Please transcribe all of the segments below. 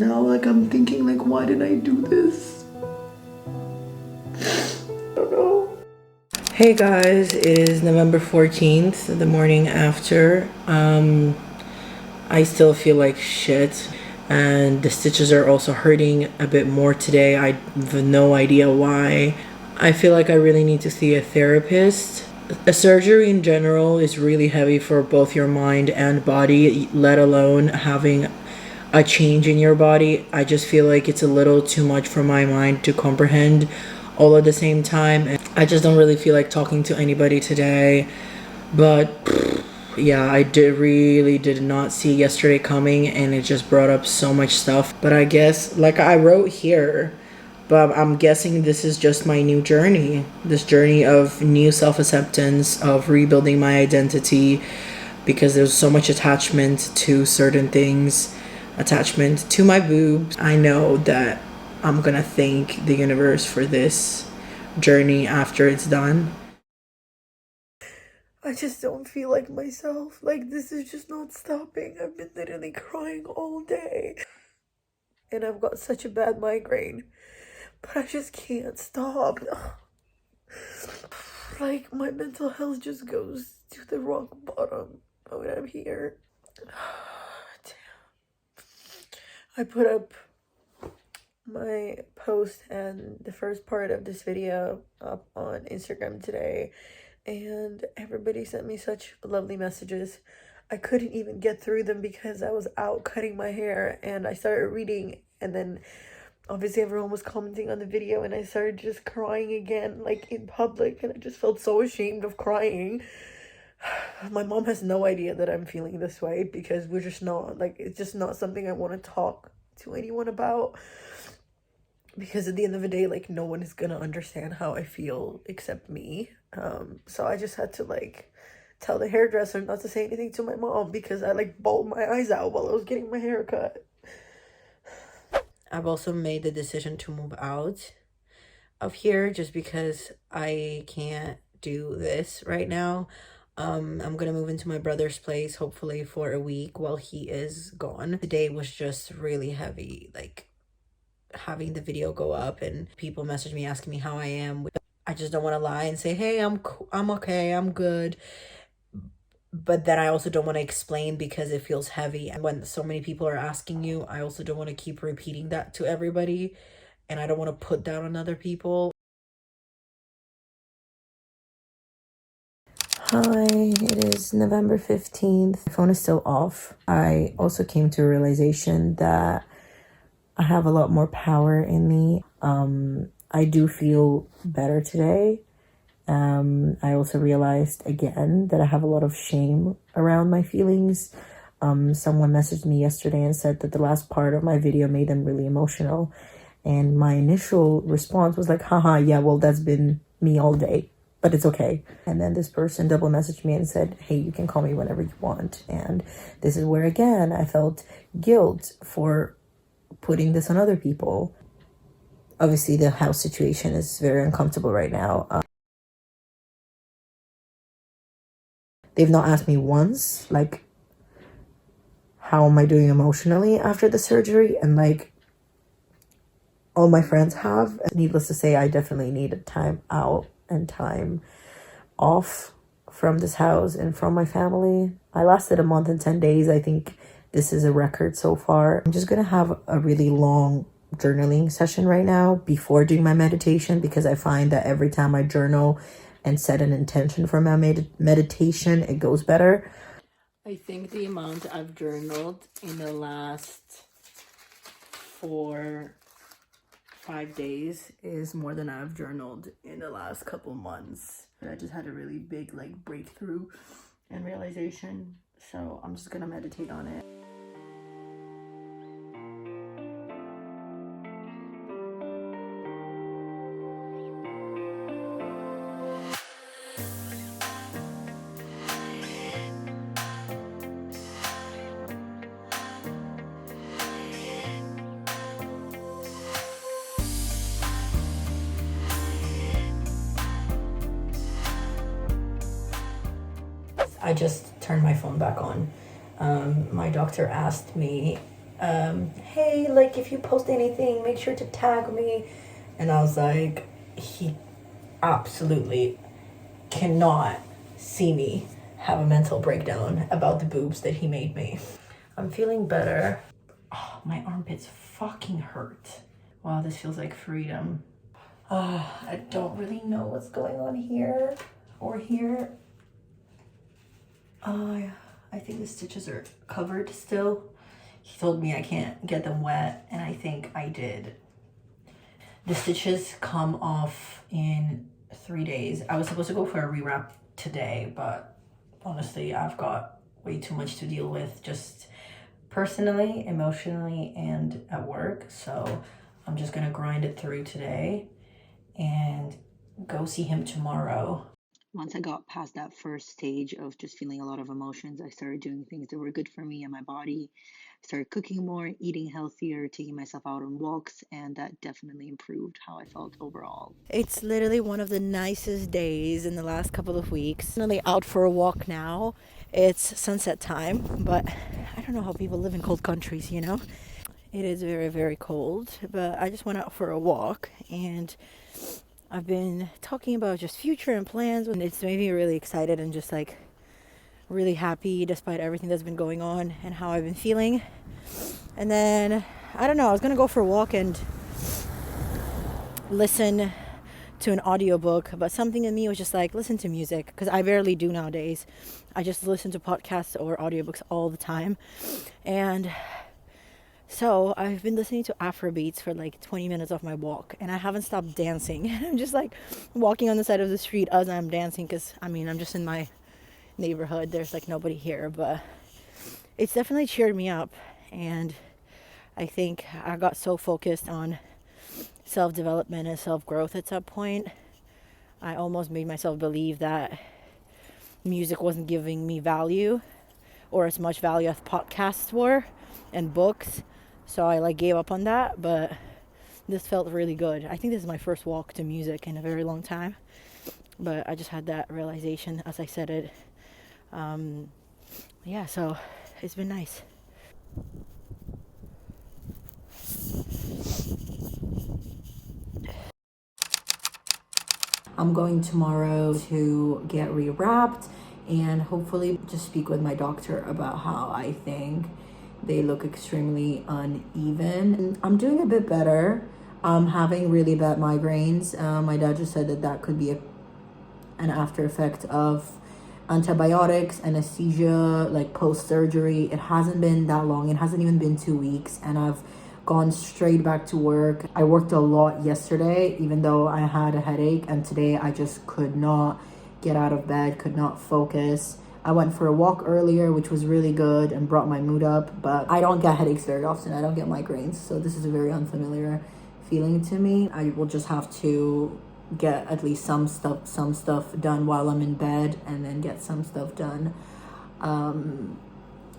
Now, like, I'm thinking, like, why did I do this? I don't know. Hey guys, it is November 14th, the morning after. I still feel like shit, and the stitches are also hurting a bit more today. I have no idea why. I feel like I really need to see a therapist. A surgery in general is really heavy for both your mind and body, let alone having a change in your body. I just feel like it's a little too much for my mind to comprehend all at the same time. And I just don't really feel like talking to anybody today. But yeah, I really did not see yesterday coming, and it just brought up so much stuff. But I guess, like I wrote here, but I'm guessing this is just my new journey. This journey of new self-acceptance, of rebuilding my identity, because there's so much attachment to certain things, attachment to my boobs. I know that I'm gonna thank the universe for this journey after it's done. I just don't feel like myself. Like, this is just not stopping. I've been literally crying all day. And I've got such a bad migraine. But I just can't stop. Like, my mental health just goes to the rock bottom when I'm here. Damn. I put up my post and the first part of this video up on Instagram today, and everybody sent me such lovely messages. I couldn't even get through them because I was out cutting my hair, and I started reading, and then obviously everyone was commenting on the video, and I started just crying again, like in public, and I just felt so ashamed of crying. My mom has no idea that I'm feeling this way, because we're just not, like, it's just not something I want to talk to anyone about, because at the end of the day, like, no one is gonna understand how I feel except me. So I just had to, like, tell the hairdresser not to say anything to my mom, because I, like, bawled my eyes out while I was getting my hair cut. I've also made the decision to move out of here just because I can't do this right now. I'm gonna move into my brother's place, hopefully for a week while he is gone. Today was just really heavy, like having the video go up and people message me asking me how I am. I just don't want to lie and say, hey, I'm okay, I'm good. But then I also don't want to explain because it feels heavy. And when so many people are asking you, I also don't want to keep repeating that to everybody. And I don't want to put down on other people. Hi, it is November 15th. My phone is still off. I also came to a realization that I have a lot more power in me. I do feel better today. I also realized again that I have a lot of shame around my feelings. Someone messaged me yesterday and said that the last part of my video made them really emotional. And my initial response was like, haha, yeah, well, that's been me all day, but it's okay. And then this person double messaged me and said, hey, you can call me whenever you want. And this is where, again, I felt guilt for putting this on other people. Obviously, the house situation is very uncomfortable right now. They've not asked me once, like, how am I doing emotionally after the surgery? And, like, all my friends have. Needless to say, I definitely need a time out and time off from this house and from my family. I lasted a month and 10 days. I think this is a record so far. I'm just gonna have a really long journaling session right now before doing my meditation, because I find that every time I journal and set an intention for my meditation, it goes better. I think the amount I've journaled in the last 4-5 days is more than I've journaled in the last couple months. I just had a really big, like, breakthrough and realization, so I'm just gonna meditate on it. I just turned my phone back on. My doctor asked me hey, like, if you post anything, make sure to tag me. And I was like, he absolutely cannot see me have a mental breakdown about the boobs that he made me. I'm feeling better. Oh, my armpits fucking hurt. Wow, this feels like freedom. I don't really know what's going on here or here. I think the stitches are covered still. He told me I can't get them wet, and I think I did. The stitches come off in 3 days. I was supposed to go for a rewrap today, but honestly, I've got way too much to deal with, just personally, emotionally, and at work. So I'm just gonna grind it through today and go see him tomorrow. Once I got past that first stage of just feeling a lot of emotions, I started doing things that were good for me and my body. Started cooking more, eating healthier, taking myself out on walks, and that definitely improved how I felt overall. It's literally one of the nicest days in the last couple of weeks. Really out for a walk now. It's sunset time, but I don't know how people live in cold countries, you know? It is very, very cold, but I just went out for a walk and I've been talking about just future and plans, and it's made me really excited and just like really happy despite everything that's been going on and how I've been feeling. And then, I don't know, I was gonna go for a walk and listen to an audiobook, but something in me was just like, listen to music, because I barely do nowadays. I just listen to podcasts or audiobooks all the time. And so I've been listening to Afrobeats for like 20 minutes of my walk, and I haven't stopped dancing. I'm just like walking on the side of the street as I'm dancing, because I mean, I'm just in my neighborhood. There's like nobody here, but it's definitely cheered me up. And I think I got so focused on self-development and self-growth at some point, I almost made myself believe that music wasn't giving me value or as much value as podcasts were and books. So I like gave up on that, but this felt really good. I think this is my first walk to music in a very long time, but I just had that realization as I said it. Yeah, so it's been nice. I'm going tomorrow to get rewrapped and hopefully just speak with my doctor about how I think they look extremely uneven. I'm doing a bit better. I'm having really bad migraines. My dad just said that that could be an after effect of antibiotics, anesthesia, like post-surgery. It hasn't been that long. It hasn't even been 2 weeks, and I've gone straight back to work. I worked a lot yesterday, even though I had a headache, and today I just could not get out of bed, could not focus. I went for a walk earlier, which was really good and brought my mood up, but I don't get headaches very often. I don't get migraines, so this is a very unfamiliar feeling to me. I will just have to get at least some stuff done while I'm in bed, and then get some stuff done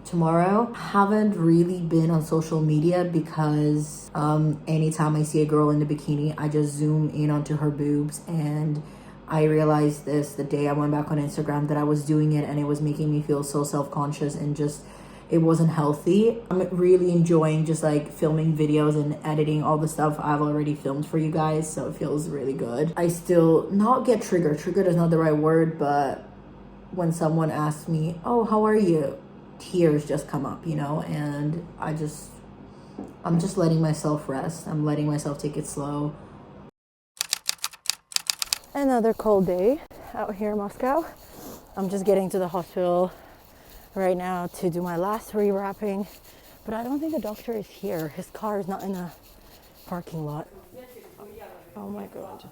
tomorrow. Haven't really been on social media because anytime I see a girl in a bikini, I just zoom in onto her boobs, and I realized this the day I went back on Instagram, that I was doing it and it was making me feel so self-conscious and just it wasn't healthy. I'm really enjoying just like filming videos and editing all the stuff I've already filmed for you guys, so it feels really good. I still not get triggered is not the right word, but when someone asks me, oh, how are you, tears just come up, you know, and I'm just letting myself rest. I'm letting myself take it slow. Another cold day out here in Moscow. I'm just getting to the hospital right now to do my last rewrapping, but I don't think the doctor is here. His car is not in the parking lot. Oh my god.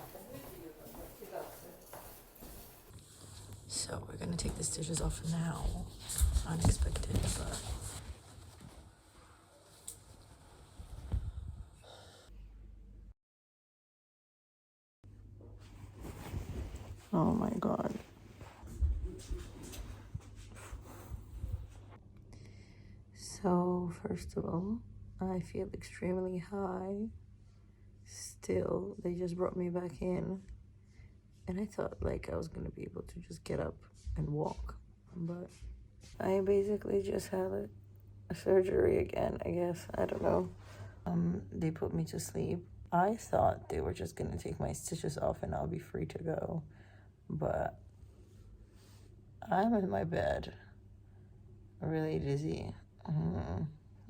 So we're gonna take the stitches off now. Unexpected, but Oh my god. so first of all, I feel extremely high. Still, they just brought me back in, and I thought like I was gonna be able to just get up and walk, but I basically just had surgery again, I guess. I don't know. They put me to sleep. I thought they were just gonna take my stitches off and I'll be free to go. But I'm in my bed, really dizzy.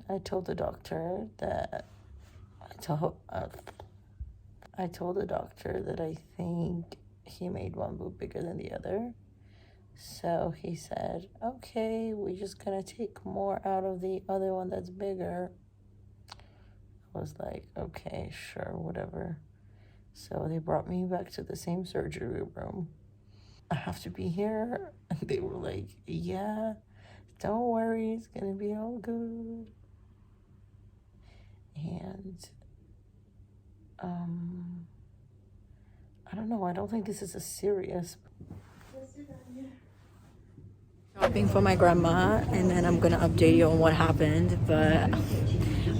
I told the doctor that I told the doctor that I think he made one boob bigger than the other. So he said, okay, we're just gonna take more out of the other one that's bigger. I was like, okay, sure, whatever. So they brought me back to the same surgery room. I have to be here. And they were like, yeah, don't worry, it's gonna be all good. And I don't know, I don't think this is as serious. Shopping for my grandma, and then I'm gonna update you on what happened. But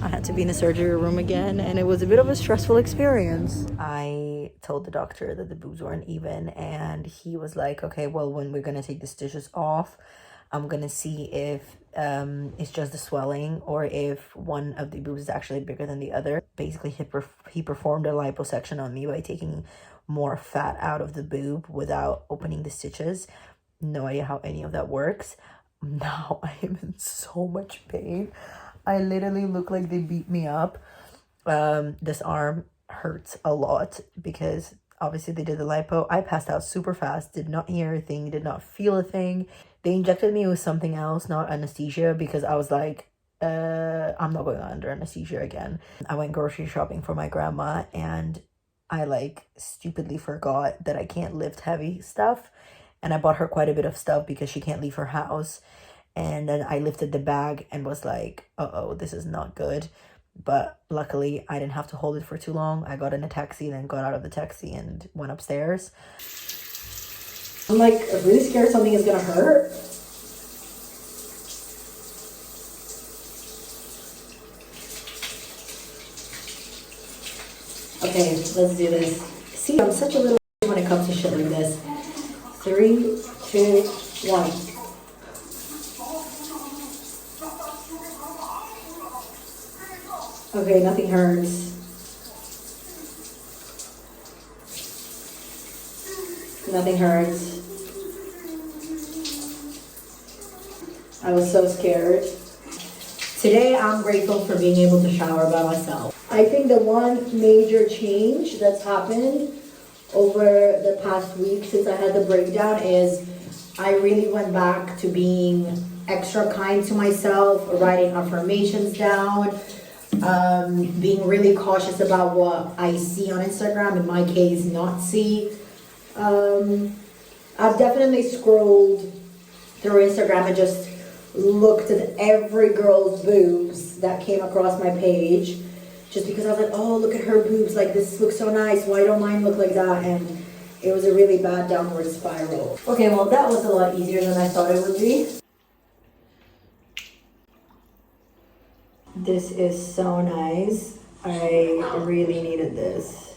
I had to be in the surgery room again, and it was a bit of a stressful experience. I told the doctor that the boobs weren't even, and he was like, okay, well, when we're gonna take the stitches off, I'm gonna see if it's just the swelling or if one of the boobs is actually bigger than the other. Basically, he performed a liposuction on me by taking more fat out of the boob without opening the stitches. No idea how any of that works. Now I am in so much pain. I literally look like they beat me up. This arm hurts a lot because obviously they did the lipo. I passed out super fast, did not hear a thing, did not feel a thing. They injected me with something else, not anesthesia, because I was like, I'm not going under anesthesia again. I went grocery shopping for my grandma, and I like stupidly forgot that I can't lift heavy stuff. And I bought her quite a bit of stuff because she can't leave her house. And then I lifted the bag and was like, uh-oh, this is not good. But luckily, I didn't have to hold it for too long. I got in a taxi, then got out of the taxi and went upstairs. I'm like really scared something is gonna hurt. Okay, let's do this. See, I'm such a little when it comes to shit like this. 3, 2, 1. Okay, nothing hurts. Nothing hurts. I was so scared. Today, I'm grateful for being able to shower by myself. I think the one major change that's happened over the past week since I had the breakdown is I really went back to being extra kind to myself, writing affirmations down, being really cautious about what I see on Instagram, in my case, not see. I've definitely scrolled through Instagram and just looked at every girl's boobs that came across my page, just because I was like, oh, look at her boobs, like this looks so nice, why don't mine look like that? And it was a really bad downward spiral. Okay, well that was a lot easier than I thought it would be. This is so nice. I really needed this.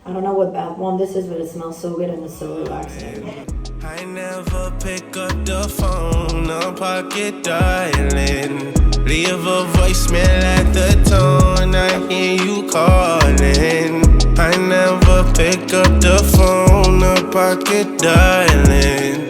I don't know what bath bomb this is, but it smells so good and it's so relaxing. I never pick up the phone, I'm pocket dialing. Leave a voicemail at the tone, I hear you calling. I never pick up the phone, I'm pocket dialing.